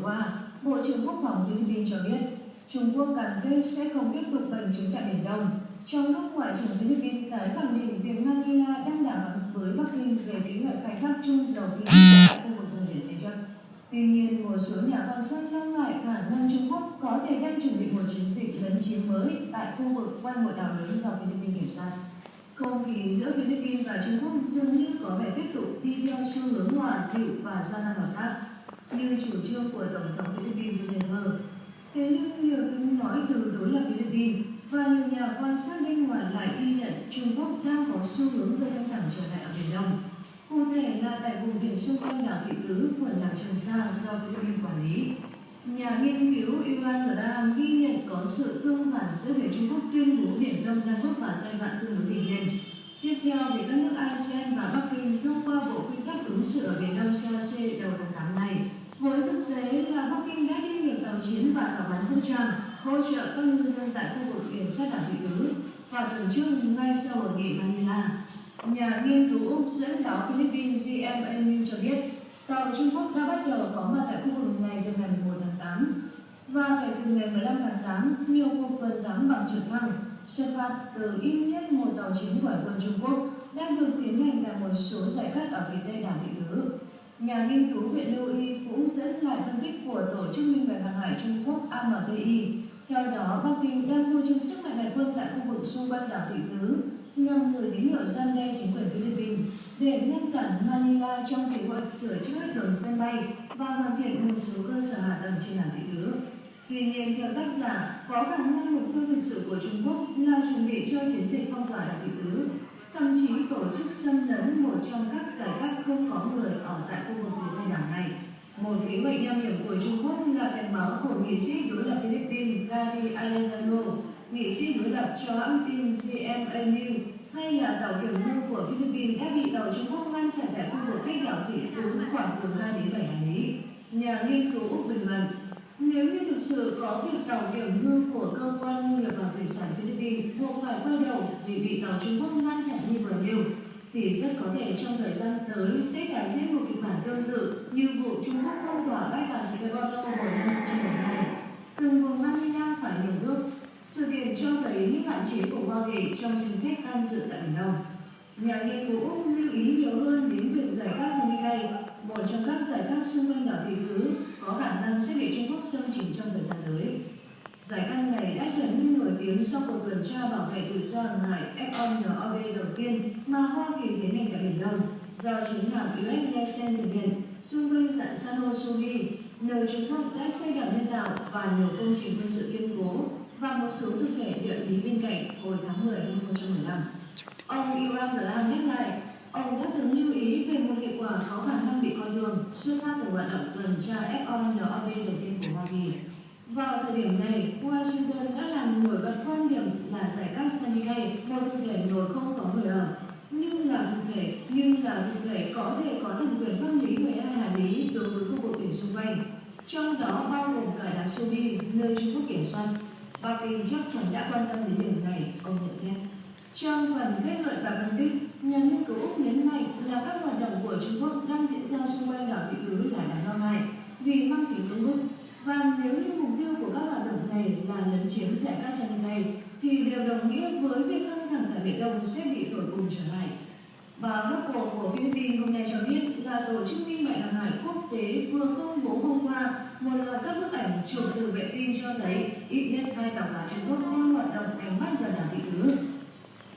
qua, Bộ trưởng Quốc phòng Philippines cho biết Trung Quốc cam kết sẽ không tiếp tục bành trướng tại Biển Đông. Trong lúc Ngoại trưởng Philippines tái khẳng định việc Manila đang đàm phán với Bắc Kinh về kế hoạch khai thác chung dầu khí tại khu vực vùng biển tranh chấp. Tuy nhiên, một số nhà quan sát lo ngại khả năng Trung Quốc có thể đang chuẩn bị một chiến dịch lấn chiếm mới tại khu vực quanh một đảo lớn do Philippines kiểm soát. Không khí giữa Philippines và Trung Quốc dường như có vẻ tiếp tục đi theo xu hướng hòa dịu và gia tăng hợp tác, như chủ trương của Tổng thống Philippines Duterte. Thế nhưng nhiều tiếng nói từ đối lập Philippines và nhiều nhà quan sát bên ngoài lại ghi nhận Trung Quốc đang có xu hướng gây căng thẳng trở lại ở Biển Đông. Cụ thể là tại vùng biển xung quanh đảo Thị Tứ, quần đảo Trường Sa do Philippines quản lý. Nhà nghiên cứu Ivan Graham ghi nhận có sự tương phản giữa việc Trung Quốc tuyên bố Biển Đông đang bước vào giai đoạn tương đối bình yên. Tiếp theo, việc các nước ASEAN và Bắc Kinh thông qua Bộ Quy tắc ứng xử ở Biển Đông COC đầu tháng 8 này. Với thực tế là Bắc Kinh đã đi nghiệp tàu chiến và tàu bắn vũ trang hỗ trợ các ngư dân tại khu vực biển sát đảo Thị Tứ và tuần trước ngay sau hội nghị Manila. Nhà nghiên cứu Úc dẫn báo Philippines GMA cho biết tàu Trung Quốc đã bắt đầu có mặt tại khu vực này từ ngày 11 tháng 8 và kể từ ngày 15 tháng 8, nhiều cuộc tuần thám bằng trực thăng xuất phát từ ít nhất một tàu chiến của Hải quân Trung Quốc đang được tiến hành tại một số giải cát ở phía tây đảo Thị Tứ. Nhà nghiên cứu Viện Lưu Y cũng dẫn lại phân tích của Tổ chức Minh bạch Hàng hải Trung Quốc AMTI. Theo đó, Bắc Kinh đang phô trương sức mạnh hải quân tại khu vực xung quanh đảo Thị Tứ nhằm gửi tín hiệu răn đe chính quyền Philippines để ngăn cản Manila trong kế hoạch sửa chữa đường sân bay và hoàn thiện một số cơ sở hạ tầng trên đảo Thị Tứ. Tuy nhiên, theo tác giả, có khả năng mục tiêu thực sự của Trung Quốc là chuẩn bị cho chiến dịch phong tỏa đảo Thị Tứ, thậm chí tổ chức xâm lấn một trong các giải cát không có người ở tại khu vực phía tây đảo này. Một kế hoạch nham hiểm của Trung Quốc là cảnh báo của nghị sĩ đối lập Philippines Gary Alejandro, nghị sĩ đối lập cho hãng tin GMA News, hay là tàu kiểm ngư của Philippines đã bị tàu Trung Quốc ngăn chặn tại khu vực cách đảo Thị Tứ khoảng từ 2 đến 7 hải lý. Nhà nghiên cứu Úc bình luận, nếu như thực sự có việc tàu kiểm ngư của cơ quan nông nghiệp và thủy sản Philippines buộc phải quay đầu vì bị tàu Trung Quốc ngăn chặn như vừa nêu, thì rất có thể trong thời gian tới sẽ tái diễn một kịch bản tương tự như vụ Trung Quốc phong tỏa bãi cạn Singapore hồi năm 2012. Từng vùng Manila phải nhường bước. Sự kiện cho thấy những hạn chế của Hoa Kỳ trong chính sách can dự tại Biển Đông. Nhà nghiên cứu Úc lưu ý nhiều hơn đến việc giải cát Senegal, một trong các giải cát xung quanh đảo Thị Tứ, có khả năng sẽ bị Trung Quốc xâm chiếm trong thời gian tới. Giải cát này đã trở nên nổi tiếng sau cuộc tuần tra bảo vệ tự do hàng hải FONOB đầu tiên mà Hoa Kỳ tiến hành tại Biển Đông, do chính hãng US Legend thực hiện xung quanh dãy san Hô-Su-Gi, nơi Trung Quốc đã xây đảo nhân tạo và nhiều công trình quân sự kiên cố và một số thực thể địa lý bên cạnh hồi tháng 10 năm 2015. Ông Ivan Graham nhắc lại, ông đã từng lưu ý về một hệ quả có khả năng bị coi thường xuất phát từ hoạt động tuần tra FONOB đầu tiên của Hoa Kỳ. Vào thời điểm này, Washington đã làm nổi bật quan điểm là giải cát Senegal một thực thể nổi không có người ở, nhưng là thực thể có thể có thẩm quyền pháp lý 12 hải lý đối với khu vực biển xung quanh, trong đó bao gồm cả đảo Subi, nơi Trung Quốc kiểm soát. Bắc Kinh chắc chắn đã quan tâm đến điểm này, ông nhận xét. Trong phần kết luận và phân tích, nhà nghiên cứu Úc nhấn mạnh là các hoạt động của Trung Quốc đang diễn ra xung quanh đảo Thị Tứ là đáng lo ngại vì mang tính cưỡng bức. Và nếu như mục tiêu của các hoạt động này là lấn chiếm giải cát Senegal, thì điều đồng nghĩa với việc căng thẳng tại Biển Đông sẽ bị thổi bùng trở lại. Báo Local của Philippines hôm nay cho biết là Tổ chức Minh bạch Hàng hải Quốc tế vừa công bố hôm qua một loạt các bức ảnh chụp từ vệ tinh cho thấy ít nhất 2 tàu cá Trung Quốc đang hoạt động đánh bắt gần đảo Thị Tứ.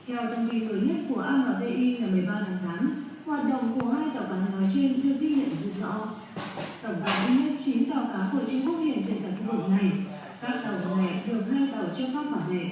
Theo thông tin mới nhất của AMTI ngày 13 tháng 8, hoạt động của 2 tàu cá nói trên được ghi nhận rất rõ. Tổng cộng ít nhất 9 tàu cá của Trung Quốc hiện diện tại khu vực này. Các tàu này được 2 tàu chấp pháp bảo vệ.